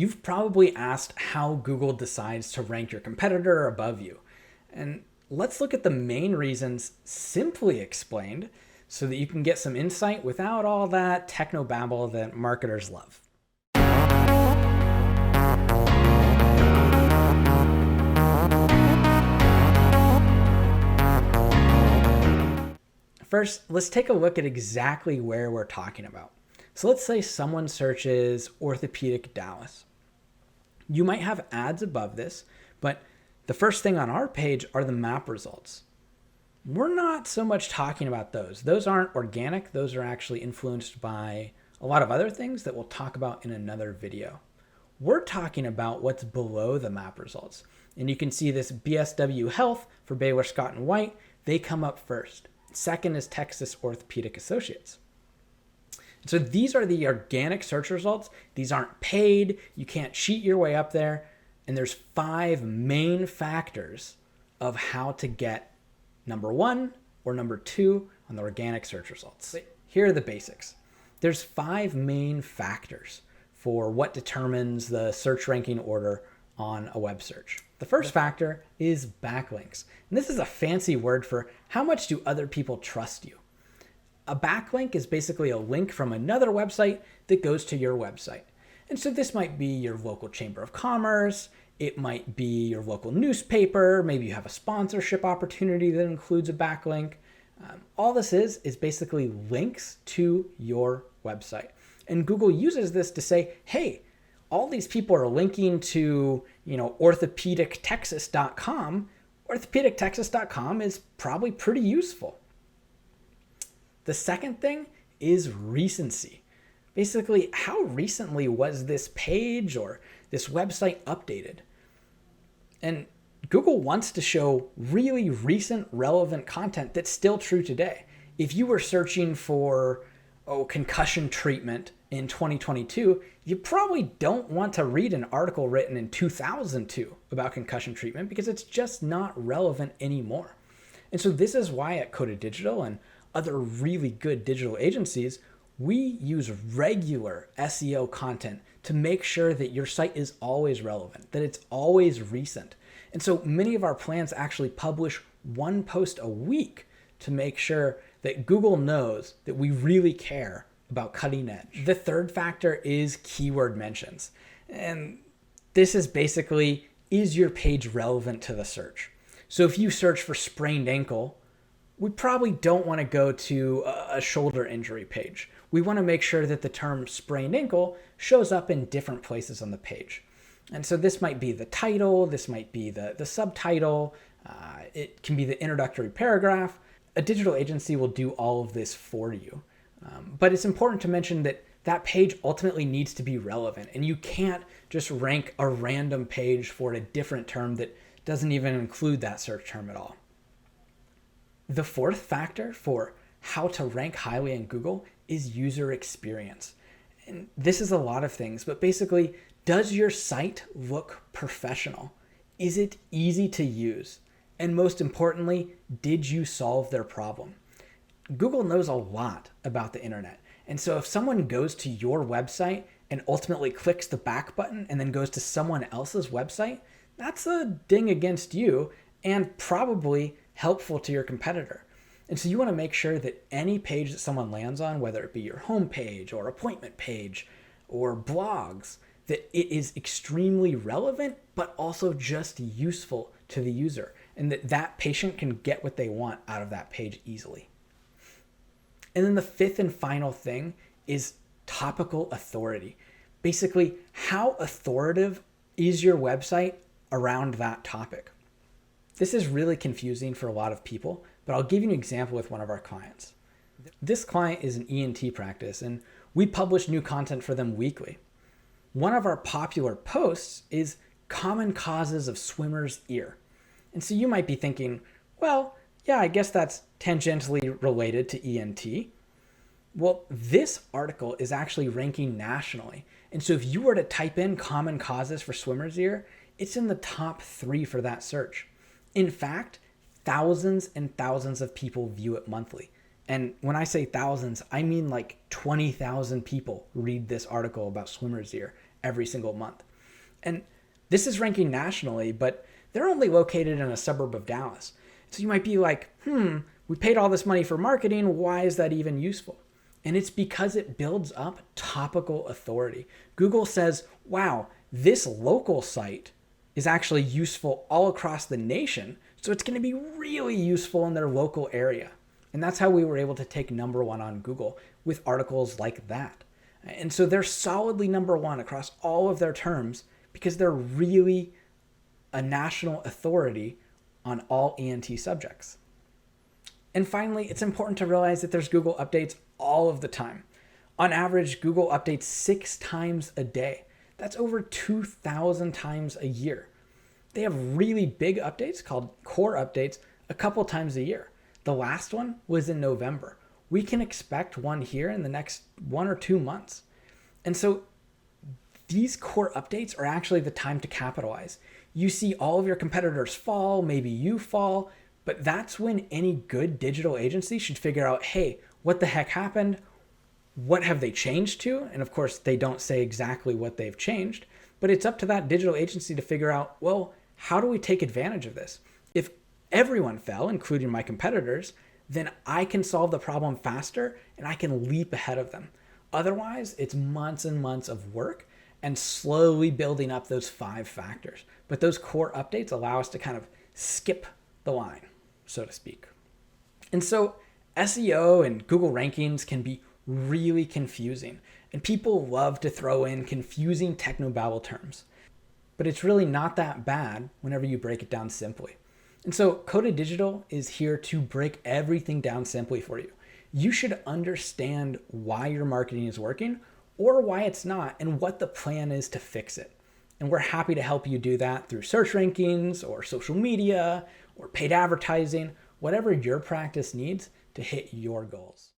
You've probably asked how Google decides to rank your competitor above you. And let's look at the main reasons simply explained so that you can get some insight without all that technobabble that marketers love. First, let's take a look at exactly where we're talking about. So let's say someone searches orthopedic Dallas. You might have ads above this, but the first thing on our page are the map results. We're not so much talking about those. Those aren't organic. Those are actually influenced by a lot of other things that we'll talk about in another video. We're talking about what's below the map results. And you can see this BSW Health for Baylor Scott and White. They come up first. Second is Texas Orthopedic Associates. So these are the organic search results. These aren't paid. You can't cheat your way up there. And there's 5 main factors of how to get number 1 or number 2 on the organic search results. Here are the basics. There's 5 main factors for what determines the search ranking order on a web search. The first factor is backlinks. And this is a fancy word for how much do other people trust you. A backlink is basically a link from another website that goes to your website. And so this might be your local chamber of commerce. It might be your local newspaper. Maybe you have a sponsorship opportunity that includes a backlink. All this is basically links to your website. And Google uses this to say, hey, all these people are linking to, orthopedictexas.com. Orthopedictexas.com is probably pretty useful. The second thing is recency. Basically, how recently was this page or this website updated? And Google wants to show really recent, relevant content that's still true today. If you were searching for concussion treatment in 2022, you probably don't want to read an article written in 2002 about concussion treatment because it's just not relevant anymore. And so this is why at Koda Digital and other really good digital agencies, we use regular SEO content to make sure that your site is always relevant, that it's always recent. And so many of our plans actually publish 1 post a week to make sure that Google knows that we really care about cutting edge. The third factor is keyword mentions. And this is basically, is your page relevant to the search? So if you search for sprained ankle, we probably don't want to go to a shoulder injury page. We want to make sure that the term sprained ankle shows up in different places on the page. And so this might be the title, this might be the subtitle, it can be the introductory paragraph. A digital agency will do all of this for you. But it's important to mention that that page ultimately needs to be relevant, and you can't just rank a random page for a different term that doesn't even include that search term at all. The fourth factor for how to rank highly in Google is user experience. And this is a lot of things, but basically, does your site look professional? Is it easy to use? And most importantly, did you solve their problem? Google knows a lot about the internet. And so if someone goes to your website and ultimately clicks the back button and then goes to someone else's website, that's a ding against you and probably helpful to your competitor. And so you want to make sure that any page that someone lands on, whether it be your home page or appointment page or blogs, that it is extremely relevant, but also just useful to the user, and that patient can get what they want out of that page easily. And then the fifth and final thing is topical authority. Basically, how authoritative is your website around that topic? This is really confusing for a lot of people, but I'll give you an example with one of our clients. This client is an ENT practice, and we publish new content for them weekly. One of our popular posts is common causes of swimmer's ear. And so you might be thinking, well, yeah, I guess that's tangentially related to ENT. Well, this article is actually ranking nationally. And so if you were to type in common causes for swimmer's ear, it's in the top 3 for that search. In fact, thousands and thousands of people view it monthly. And when I say thousands, I mean like 20,000 people read this article about swimmer's ear every single month. And this is ranking nationally, but they're only located in a suburb of Dallas. So you might be like, we paid all this money for marketing. Why is that even useful? And it's because it builds up topical authority. Google says, wow, this local site is actually useful all across the nation. So it's going to be really useful in their local area. And that's how we were able to take number one on Google with articles like that. And so they're solidly number one across all of their terms because they're really a national authority on all ENT subjects. And finally, it's important to realize that there's Google updates all of the time. On average, Google updates 6 times a day. That's over 2,000 times a year. They have really big updates called core updates a couple times a year. The last one was in November. We can expect one here in the next 1 or 2 months. And so these core updates are actually the time to capitalize. You see all of your competitors fall, maybe you fall, but that's when any good digital agency should figure out, hey, what the heck happened? What have they changed to? And of course, they don't say exactly what they've changed, but it's up to that digital agency to figure out, well, how do we take advantage of this? If everyone fell, including my competitors, then I can solve the problem faster and I can leap ahead of them. Otherwise, it's months and months of work and slowly building up those 5 factors. But those core updates allow us to kind of skip the line, so to speak. And so SEO and Google rankings can be really confusing, and people love to throw in confusing technobabble terms. But it's really not that bad whenever you break it down simply. And so Koda Digital is here to break everything down simply for you. You should understand why your marketing is working or why it's not and what the plan is to fix it. And we're happy to help you do that through search rankings or social media or paid advertising, whatever your practice needs to hit your goals.